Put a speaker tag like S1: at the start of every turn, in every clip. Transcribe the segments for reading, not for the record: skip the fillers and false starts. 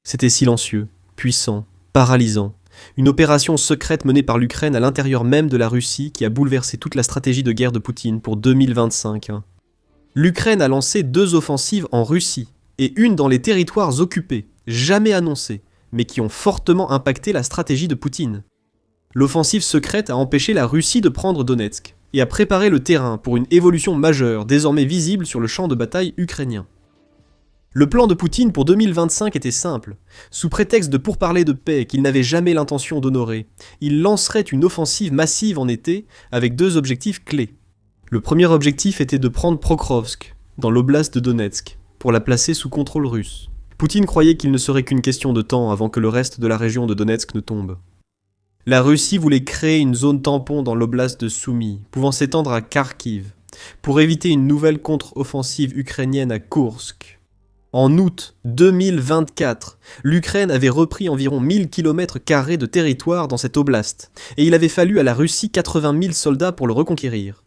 S1: C'était silencieux, puissant, paralysant. Une opération secrète menée par l'Ukraine à l'intérieur même de la Russie qui a bouleversé toute la stratégie de guerre de Poutine pour 2025. L'Ukraine a lancé 2 offensives en Russie et une dans les territoires occupés, jamais annoncées, mais qui ont fortement impacté la stratégie de Poutine. L'offensive secrète a empêché la Russie de prendre Donetsk et a préparé le terrain pour une évolution majeure désormais visible sur le champ de bataille ukrainien. Le plan de Poutine pour 2025 était simple. Sous prétexte de pourparlers de paix qu'il n'avait jamais l'intention d'honorer, il lancerait une offensive massive en été avec 2 objectifs clés. Le premier objectif était de prendre Pokrovsk, dans l'oblast de Donetsk, pour la placer sous contrôle russe. Poutine croyait qu'il ne serait qu'une question de temps avant que le reste de la région de Donetsk ne tombe. La Russie voulait créer une zone tampon dans l'oblast de Soumy, pouvant s'étendre à Kharkiv, pour éviter une nouvelle contre-offensive ukrainienne à Koursk. En août 2024, l'Ukraine avait repris environ 1000 km² de territoire dans cette oblast, et il avait fallu à la Russie 80 000 soldats pour le reconquérir.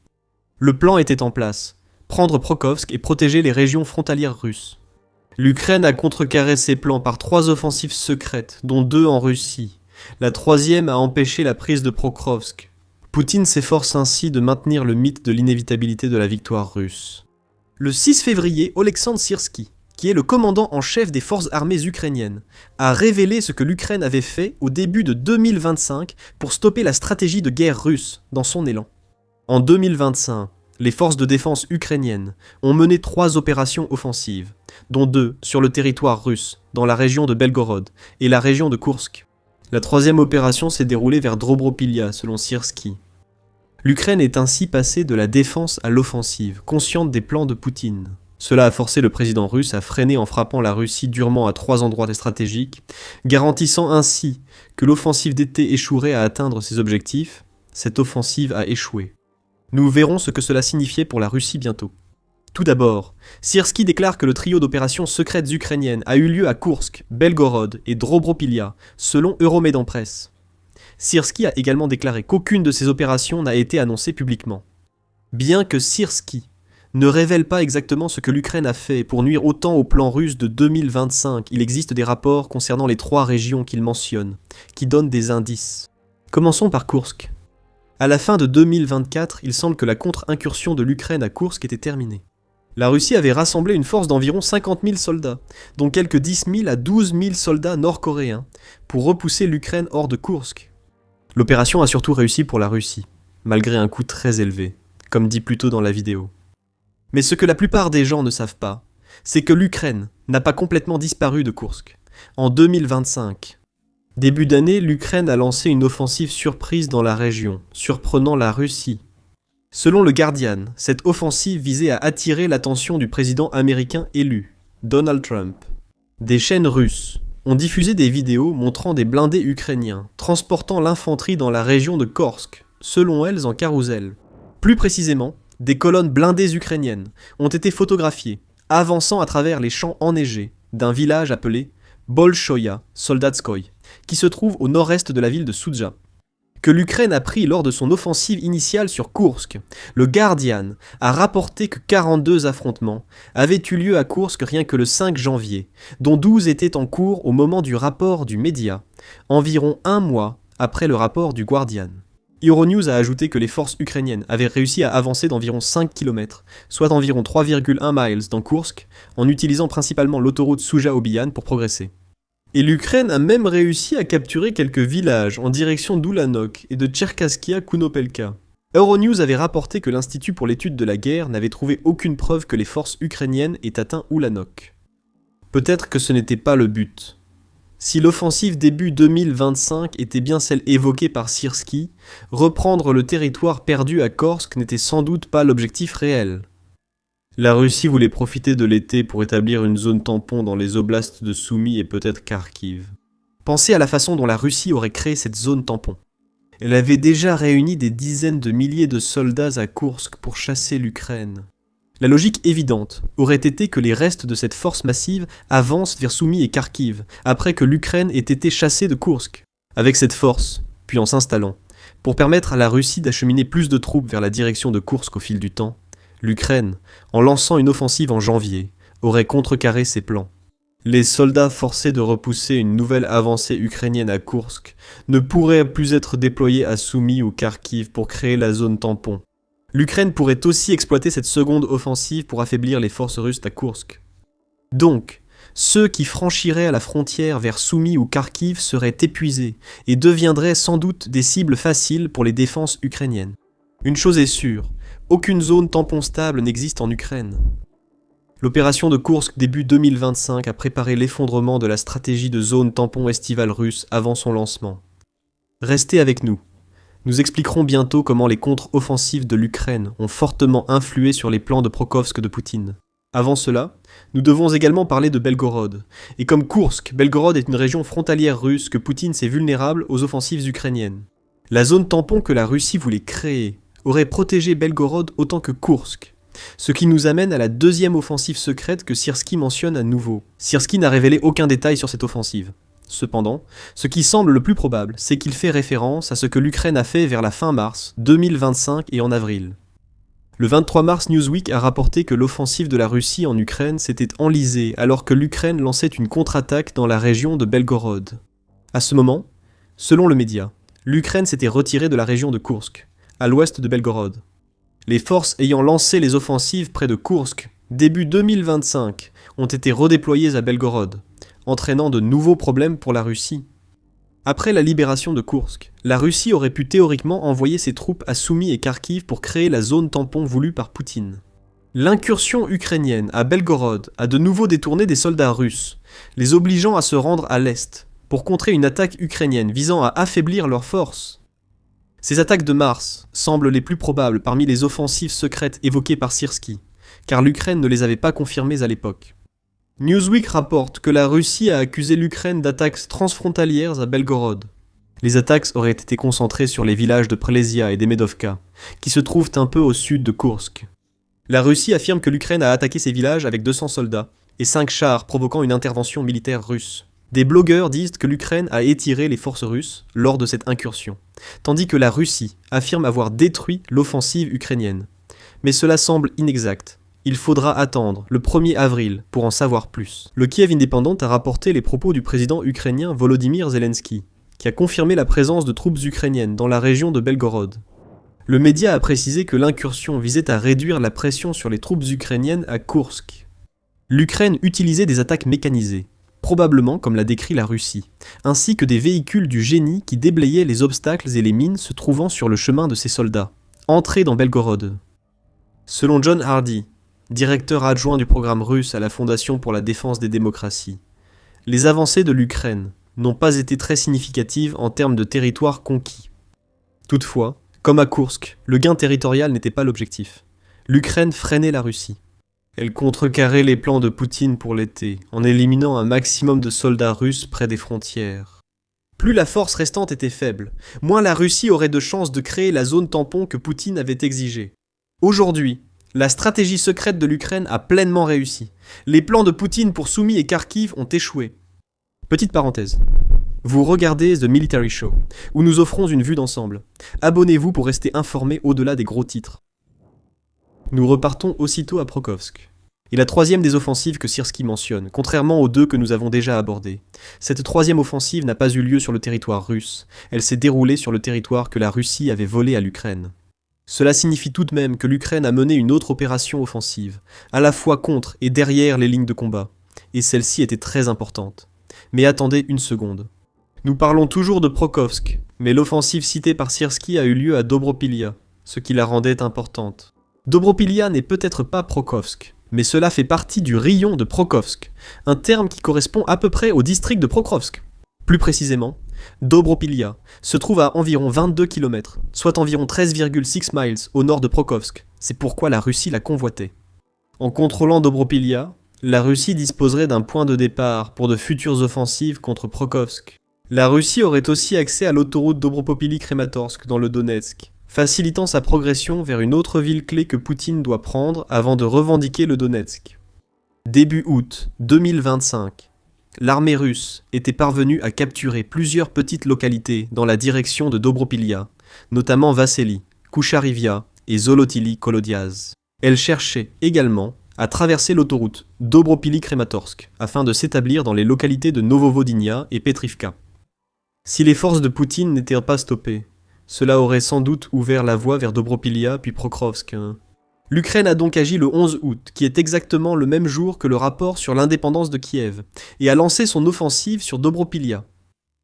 S1: Le plan était en place, prendre Pokrovsk et protéger les régions frontalières russes. L'Ukraine a contrecarré ses plans par 3 offensives secrètes, dont 2 en Russie. La 3e a empêché la prise de Pokrovsk. Poutine s'efforce ainsi de maintenir le mythe de l'inévitabilité de la victoire russe. Le 6 février, Oleksandr Syrski, qui est le commandant en chef des forces armées ukrainiennes, a révélé ce que l'Ukraine avait fait au début de 2025 pour stopper la stratégie de guerre russe dans son élan. En 2025, les forces de défense ukrainiennes ont mené 3 opérations offensives, dont 2 sur le territoire russe, dans la région de Belgorod et la région de Koursk. La 3e opération s'est déroulée vers Dobropilia, selon Syrski. L'Ukraine est ainsi passée de la défense à l'offensive, consciente des plans de Poutine. Cela a forcé le président russe à freiner en frappant la Russie durement à 3 endroits stratégiques, garantissant ainsi que l'offensive d'été échouerait à atteindre ses objectifs. Cette offensive a échoué. Nous verrons ce que cela signifiait pour la Russie bientôt. Tout d'abord, Syrski déclare que le trio d'opérations secrètes ukrainiennes a eu lieu à Koursk, Belgorod et Dobropilia, selon Euromaidan Press. Syrski a également déclaré qu'aucune de ces opérations n'a été annoncée publiquement. Bien que Syrski ne révèle pas exactement ce que l'Ukraine a fait pour nuire autant au plan russe de 2025, il existe des rapports concernant les 3 régions qu'il mentionne, qui donnent des indices. Commençons par Koursk. À la fin de 2024, il semble que la contre-incursion de l'Ukraine à Koursk était terminée. La Russie avait rassemblé une force d'environ 50 000 soldats, dont quelques 10 000 à 12 000 soldats nord-coréens, pour repousser l'Ukraine hors de Koursk. L'opération a surtout réussi pour la Russie, malgré un coût très élevé, comme dit plus tôt dans la vidéo. Mais ce que la plupart des gens ne savent pas, c'est que l'Ukraine n'a pas complètement disparu de Koursk. En 2025, début d'année, l'Ukraine a lancé une offensive surprise dans la région, surprenant la Russie. Selon le Guardian, cette offensive visait à attirer l'attention du président américain élu, Donald Trump. Des chaînes russes ont diffusé des vidéos montrant des blindés ukrainiens transportant l'infanterie dans la région de Korsk, selon elles en carrousel. Plus précisément, des colonnes blindées ukrainiennes ont été photographiées, avançant à travers les champs enneigés d'un village appelé Bolshoïa Soldatskoï, qui se trouve au nord-est de la ville de Soudja, que l'Ukraine a pris lors de son offensive initiale sur Koursk. Le Guardian a rapporté que 42 affrontements avaient eu lieu à Koursk rien que le 5 janvier, dont 12 étaient en cours au moment du rapport du média, environ 1 mois après le rapport du Guardian. Euronews a ajouté que les forces ukrainiennes avaient réussi à avancer d'environ 5 km, soit environ 3,1 miles dans Koursk, en utilisant principalement l'autoroute Souja-Obian pour progresser. Et l'Ukraine a même réussi à capturer quelques villages en direction d'Ulanok et de Tcherkasskia-Kunopelka. Euronews avait rapporté que l'Institut pour l'étude de la guerre n'avait trouvé aucune preuve que les forces ukrainiennes aient atteint Ulanok. Peut-être que ce n'était pas le but. Si l'offensive début 2025 était bien celle évoquée par Syrski, reprendre le territoire perdu à Korsk n'était sans doute pas l'objectif réel. La Russie voulait profiter de l'été pour établir une zone tampon dans les oblasts de Soumy et peut-être Kharkiv. Pensez à la façon dont la Russie aurait créé cette zone tampon. Elle avait déjà réuni des dizaines de milliers de soldats à Koursk pour chasser l'Ukraine. La logique évidente aurait été que les restes de cette force massive avancent vers Soumy et Kharkiv, après que l'Ukraine ait été chassée de Koursk. Avec cette force, puis en s'installant, pour permettre à la Russie d'acheminer plus de troupes vers la direction de Koursk au fil du temps, l'Ukraine, en lançant une offensive en janvier, aurait contrecarré ses plans. Les soldats forcés de repousser une nouvelle avancée ukrainienne à Koursk ne pourraient plus être déployés à Soumy ou Kharkiv pour créer la zone tampon. L'Ukraine pourrait aussi exploiter cette seconde offensive pour affaiblir les forces russes à Koursk. Donc, ceux qui franchiraient à la frontière vers Soumy ou Kharkiv seraient épuisés et deviendraient sans doute des cibles faciles pour les défenses ukrainiennes. Une chose est sûre, aucune zone tampon stable n'existe en Ukraine. L'opération de Koursk début 2025 a préparé l'effondrement de la stratégie de zone tampon estivale russe avant son lancement. Restez avec nous. Nous expliquerons bientôt comment les contre-offensives de l'Ukraine ont fortement influé sur les plans de Prokhovsk de Poutine. Avant cela, nous devons également parler de Belgorod. Et comme Koursk, Belgorod est une région frontalière russe que Poutine sait vulnérable aux offensives ukrainiennes. La zone tampon que la Russie voulait créer aurait protégé Belgorod autant que Koursk. Ce qui nous amène à la deuxième offensive secrète que Syrski mentionne à nouveau. Syrski n'a révélé aucun détail sur cette offensive. Cependant, ce qui semble le plus probable, c'est qu'il fait référence à ce que l'Ukraine a fait vers la fin mars 2025 et en avril. Le 23 mars, Newsweek a rapporté que l'offensive de la Russie en Ukraine s'était enlisée alors que l'Ukraine lançait une contre-attaque dans la région de Belgorod. À ce moment, selon le média, l'Ukraine s'était retirée de la région de Koursk, à l'ouest de Belgorod. Les forces ayant lancé les offensives près de Koursk, début 2025, ont été redéployées à Belgorod, entraînant de nouveaux problèmes pour la Russie. Après la libération de Koursk, la Russie aurait pu théoriquement envoyer ses troupes à Soumy et Kharkiv pour créer la zone tampon voulue par Poutine. L'incursion ukrainienne à Belgorod a de nouveau détourné des soldats russes, les obligeant à se rendre à l'est, pour contrer une attaque ukrainienne visant à affaiblir leurs forces. Ces attaques de mars semblent les plus probables parmi les offensives secrètes évoquées par Syrski, car l'Ukraine ne les avait pas confirmées à l'époque. Newsweek rapporte que la Russie a accusé l'Ukraine d'attaques transfrontalières à Belgorod. Les attaques auraient été concentrées sur les villages de Prelezia et d'Emedovka, qui se trouvent un peu au sud de Koursk. La Russie affirme que l'Ukraine a attaqué ces villages avec 200 soldats et 5 chars provoquant une intervention militaire russe. Des blogueurs disent que l'Ukraine a étiré les forces russes lors de cette incursion, tandis que la Russie affirme avoir détruit l'offensive ukrainienne. Mais cela semble inexact. Il faudra attendre le 1er avril pour en savoir plus. Le Kiev Independent a rapporté les propos du président ukrainien Volodymyr Zelensky, qui a confirmé la présence de troupes ukrainiennes dans la région de Belgorod. Le média a précisé que l'incursion visait à réduire la pression sur les troupes ukrainiennes à Koursk. L'Ukraine utilisait des attaques mécanisées, probablement comme l'a décrit la Russie, ainsi que des véhicules du génie qui déblayaient les obstacles et les mines se trouvant sur le chemin de ces soldats, entrés dans Belgorod. Selon John Hardy, directeur adjoint du programme russe à la Fondation pour la défense des démocraties, les avancées de l'Ukraine n'ont pas été très significatives en termes de territoire conquis. Toutefois, comme à Koursk, le gain territorial n'était pas l'objectif. L'Ukraine freinait la Russie. Elle contrecarrait les plans de Poutine pour l'été, en éliminant un maximum de soldats russes près des frontières. Plus la force restante était faible, moins la Russie aurait de chances de créer la zone tampon que Poutine avait exigée. Aujourd'hui, la stratégie secrète de l'Ukraine a pleinement réussi. Les plans de Poutine pour Soumy et Kharkiv ont échoué. Petite parenthèse. Vous regardez The Military Show, où nous offrons une vue d'ensemble. Abonnez-vous pour rester informé au-delà des gros titres. Nous repartons aussitôt à Prokhovsk. Et la troisième des offensives que Syrski mentionne, contrairement aux deux que nous avons déjà abordées. Cette troisième offensive n'a pas eu lieu sur le territoire russe, elle s'est déroulée sur le territoire que la Russie avait volé à l'Ukraine. Cela signifie tout de même que l'Ukraine a mené une autre opération offensive, à la fois contre et derrière les lignes de combat, et celle-ci était très importante. Mais attendez une seconde. Nous parlons toujours de Prokhovsk, mais l'offensive citée par Syrski a eu lieu à Dobropilia, ce qui la rendait importante. Dobropilia n'est peut-être pas Prokhovsk, mais cela fait partie du rayon de Prokhovsk, un terme qui correspond à peu près au district de Pokrovsk. Plus précisément, Dobropilia se trouve à environ 22 km, soit environ 13,6 miles au nord de Prokhovsk, c'est pourquoi la Russie la convoitait. En contrôlant Dobropilia, la Russie disposerait d'un point de départ pour de futures offensives contre Prokhovsk. La Russie aurait aussi accès à l'autoroute Dobropopili-Krematorsk dans le Donetsk, facilitant sa progression vers une autre ville clé que Poutine doit prendre avant de revendiquer le Donetsk. Début août 2025, l'armée russe était parvenue à capturer plusieurs petites localités dans la direction de Dobropilia, notamment Vassely, Koucharivia et Zolotili Kolodiaz. Elle cherchait également a traversé l'autoroute Dobropili-Krematorsk afin de s'établir dans les localités de Novovodinnya et Petrivka. Si les forces de Poutine n'étaient pas stoppées, cela aurait sans doute ouvert la voie vers Dobropilia puis Pokrovsk. L'Ukraine a donc agi le 11 août, qui est exactement le même jour que le rapport sur l'indépendance de Kiev, et a lancé son offensive sur Dobropilia.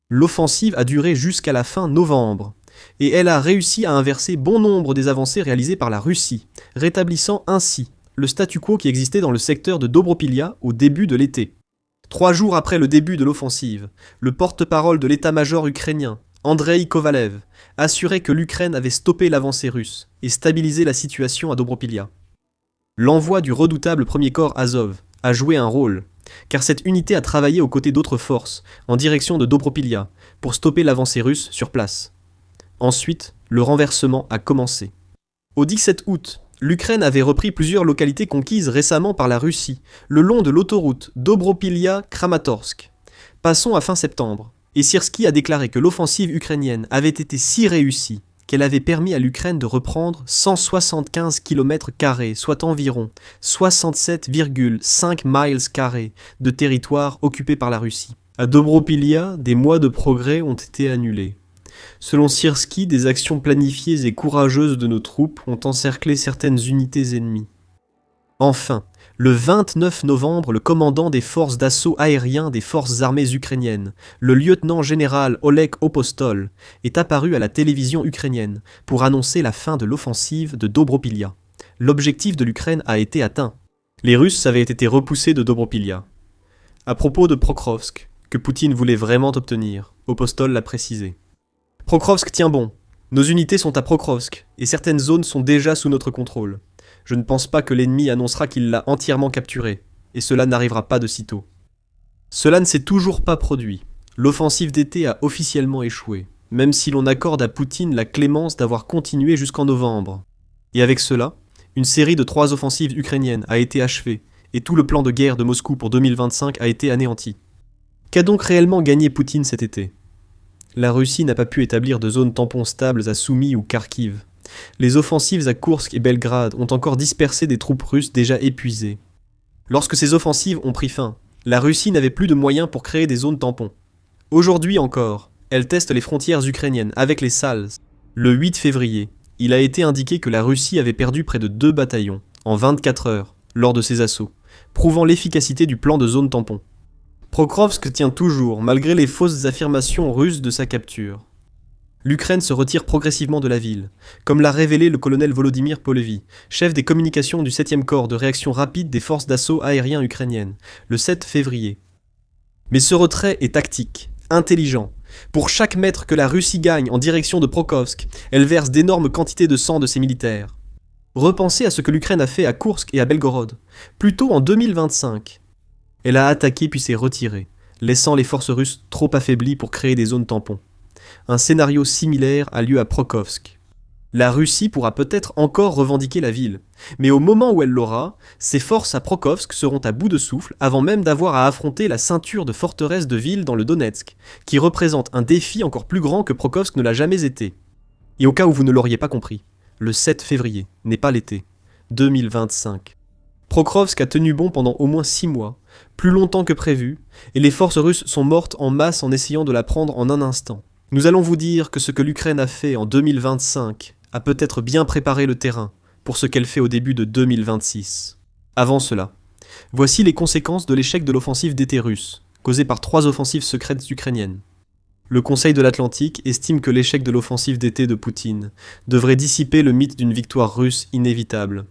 S1: L'offensive a duré jusqu'à la fin novembre, et elle a réussi à inverser bon nombre des avancées réalisées par la Russie, rétablissant ainsi le statu quo qui existait dans le secteur de Dobropilia au début de l'été. 3 jours après le début de l'offensive, le porte-parole de l'état-major ukrainien, Andrei Kovalev, assurait que l'Ukraine avait stoppé l'avancée russe et stabilisé la situation à Dobropilia. L'envoi du redoutable premier corps Azov a joué un rôle, car cette unité a travaillé aux côtés d'autres forces en direction de Dobropilia pour stopper l'avancée russe sur place. Ensuite, le renversement a commencé. Au 17 août, l'Ukraine avait repris plusieurs localités conquises récemment par la Russie, le long de l'autoroute Dobropilia-Kramatorsk. Passons à fin septembre, et Syrski a déclaré que l'offensive ukrainienne avait été si réussie qu'elle avait permis à l'Ukraine de reprendre 175 km², soit environ 67,5 miles² de territoire occupé par la Russie. À Dobropilia, des mois de progrès ont été annulés. Selon Syrski, des actions planifiées et courageuses de nos troupes ont encerclé certaines unités ennemies. Enfin, le 29 novembre, le commandant des forces d'assaut aérien des forces armées ukrainiennes, le lieutenant-général Oleg Opostol, est apparu à la télévision ukrainienne pour annoncer la fin de l'offensive de Dobropilia. L'objectif de l'Ukraine a été atteint. Les Russes avaient été repoussés de Dobropilia. À propos de Pokrovsk, que Poutine voulait vraiment obtenir, Opostol l'a précisé. Pokrovsk tient bon. Nos unités sont à Pokrovsk, et certaines zones sont déjà sous notre contrôle. Je ne pense pas que l'ennemi annoncera qu'il l'a entièrement capturé, et cela n'arrivera pas de sitôt. Cela ne s'est toujours pas produit. L'offensive d'été a officiellement échoué, même si l'on accorde à Poutine la clémence d'avoir continué jusqu'en novembre. Et avec cela, une série de 3 offensives ukrainiennes a été achevée, et tout le plan de guerre de Moscou pour 2025 a été anéanti. Qu'a donc réellement gagné Poutine cet été ? La Russie n'a pas pu établir de zones tampons stables à Soumy ou Kharkiv. Les offensives à Koursk et Belgrade ont encore dispersé des troupes russes déjà épuisées. Lorsque ces offensives ont pris fin, la Russie n'avait plus de moyens pour créer des zones tampons. Aujourd'hui encore, elle teste les frontières ukrainiennes avec les SALS. Le 8 février, il a été indiqué que la Russie avait perdu près de 2 bataillons, en 24 heures, lors de ses assauts, prouvant l'efficacité du plan de zone tampon. Pokrovsk tient toujours, malgré les fausses affirmations russes de sa capture. L'Ukraine se retire progressivement de la ville, comme l'a révélé le colonel Volodymyr Polevy, chef des communications du 7e corps de réaction rapide des forces d'assaut aériens ukrainiennes, le 7 février. Mais ce retrait est tactique, intelligent. Pour chaque mètre que la Russie gagne en direction de Pokrovsk, elle verse d'énormes quantités de sang de ses militaires. Repensez à ce que l'Ukraine a fait à Koursk et à Belgorod, plutôt en 2025. Elle a attaqué puis s'est retirée, laissant les forces russes trop affaiblies pour créer des zones tampons. Un scénario similaire a lieu à Pokrovsk. La Russie pourra peut-être encore revendiquer la ville, mais au moment où elle l'aura, ses forces à Pokrovsk seront à bout de souffle avant même d'avoir à affronter la ceinture de forteresses de villes dans le Donetsk, qui représente un défi encore plus grand que Pokrovsk ne l'a jamais été. Et au cas où vous ne l'auriez pas compris, le 7 février n'est pas l'été, 2025. Pokrovsk a tenu bon pendant au moins 6 mois, plus longtemps que prévu, et les forces russes sont mortes en masse en essayant de la prendre en un instant. Nous allons vous dire que ce que l'Ukraine a fait en 2025 a peut-être bien préparé le terrain pour ce qu'elle fait au début de 2026. Avant cela, voici les conséquences de l'échec de l'offensive d'été russe, causée par 3 offensives secrètes ukrainiennes. Le Conseil de l'Atlantique estime que l'échec de l'offensive d'été de Poutine devrait dissiper le mythe d'une victoire russe inévitable.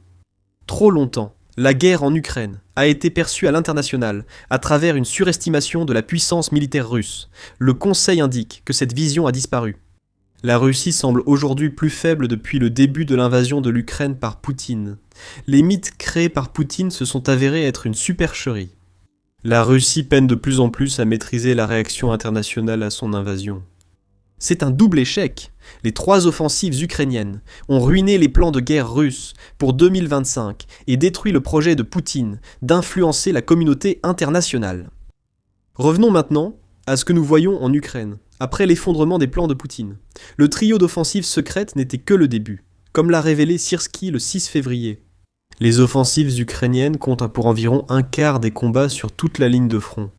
S1: Trop longtemps, la guerre en Ukraine a été perçue à l'international à travers une surestimation de la puissance militaire russe. Le Conseil indique que cette vision a disparu. La Russie semble aujourd'hui plus faible depuis le début de l'invasion de l'Ukraine par Poutine. Les mythes créés par Poutine se sont avérés être une supercherie. La Russie peine de plus en plus à maîtriser la réaction internationale à son invasion. C'est un double échec. Les 3 offensives ukrainiennes ont ruiné les plans de guerre russes pour 2025 et détruit le projet de Poutine d'influencer la communauté internationale. Revenons maintenant à ce que nous voyons en Ukraine, après l'effondrement des plans de Poutine. Le trio d'offensives secrètes n'était que le début, comme l'a révélé Syrski le 6 février. Les offensives ukrainiennes comptent pour environ un quart des combats sur toute la ligne de front.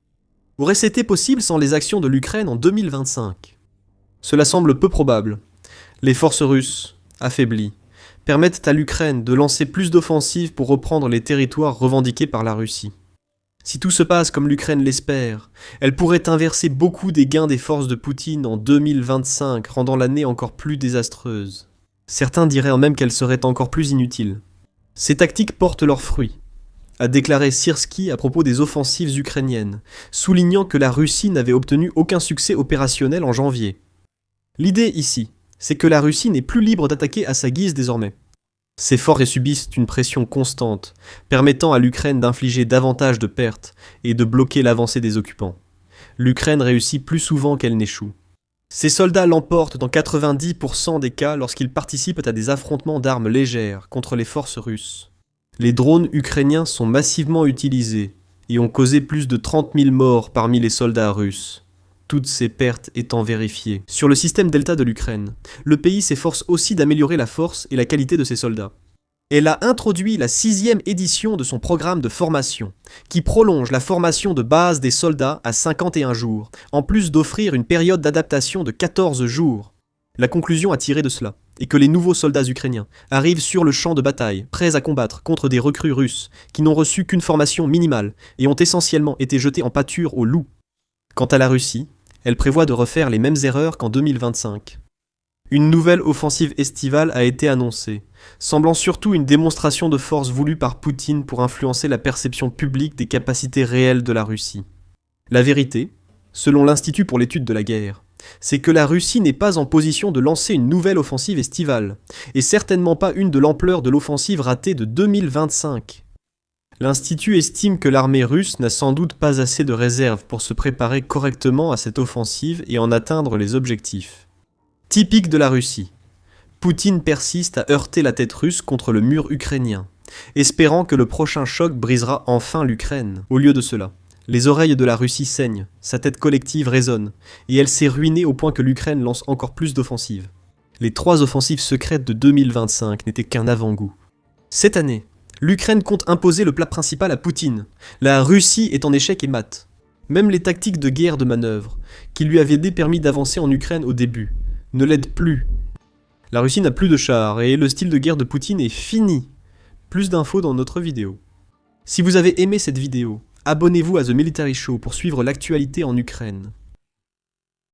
S1: Aurait-ce été possible sans les actions de l'Ukraine en 2025 ? Cela semble peu probable. Les forces russes, affaiblies, permettent à l'Ukraine de lancer plus d'offensives pour reprendre les territoires revendiqués par la Russie. Si tout se passe comme l'Ukraine l'espère, elle pourrait inverser beaucoup des gains des forces de Poutine en 2025, rendant l'année encore plus désastreuse. Certains diraient même qu'elle serait encore plus inutile. Ces tactiques portent leurs fruits, a déclaré Syrski à propos des offensives ukrainiennes, soulignant que la Russie n'avait obtenu aucun succès opérationnel en janvier. L'idée ici, c'est que la Russie n'est plus libre d'attaquer à sa guise désormais. Ses forces subissent une pression constante, permettant à l'Ukraine d'infliger davantage de pertes et de bloquer l'avancée des occupants. L'Ukraine réussit plus souvent qu'elle n'échoue. Ses soldats l'emportent dans 90% des cas lorsqu'ils participent à des affrontements d'armes légères contre les forces russes. Les drones ukrainiens sont massivement utilisés et ont causé plus de 30 000 morts parmi les soldats russes. Toutes ces pertes étant vérifiées. Sur le système Delta de l'Ukraine, le pays s'efforce aussi d'améliorer la force et la qualité de ses soldats. Elle a introduit la 6e édition de son programme de formation, qui prolonge la formation de base des soldats à 51 jours, en plus d'offrir une période d'adaptation de 14 jours. La conclusion à tirer de cela est que les nouveaux soldats ukrainiens arrivent sur le champ de bataille, prêts à combattre contre des recrues russes qui n'ont reçu qu'une formation minimale et ont essentiellement été jetés en pâture aux loups. Quant à la Russie, elle prévoit de refaire les mêmes erreurs qu'en 2025. Une nouvelle offensive estivale a été annoncée, semblant surtout une démonstration de force voulue par Poutine pour influencer la perception publique des capacités réelles de la Russie. La vérité, selon l'Institut pour l'étude de la guerre, c'est que la Russie n'est pas en position de lancer une nouvelle offensive estivale, et certainement pas une de l'ampleur de l'offensive ratée de 2025. L'Institut estime que l'armée russe n'a sans doute pas assez de réserves pour se préparer correctement à cette offensive et en atteindre les objectifs. Typique de la Russie, Poutine persiste à heurter la tête russe contre le mur ukrainien, espérant que le prochain choc brisera enfin l'Ukraine. Au lieu de cela, les oreilles de la Russie saignent, sa tête collective résonne, et elle s'est ruinée au point que l'Ukraine lance encore plus d'offensives. Les 3 offensives secrètes de 2025 n'étaient qu'un avant-goût. Cette année, l'Ukraine compte imposer le plat principal à Poutine. La Russie est en échec et mat. Même les tactiques de guerre de manœuvre, qui lui avaient permis d'avancer en Ukraine au début, ne l'aident plus. La Russie n'a plus de chars et le style de guerre de Poutine est fini. Plus d'infos dans notre vidéo. Si vous avez aimé cette vidéo, abonnez-vous à The Military Show pour suivre l'actualité en Ukraine.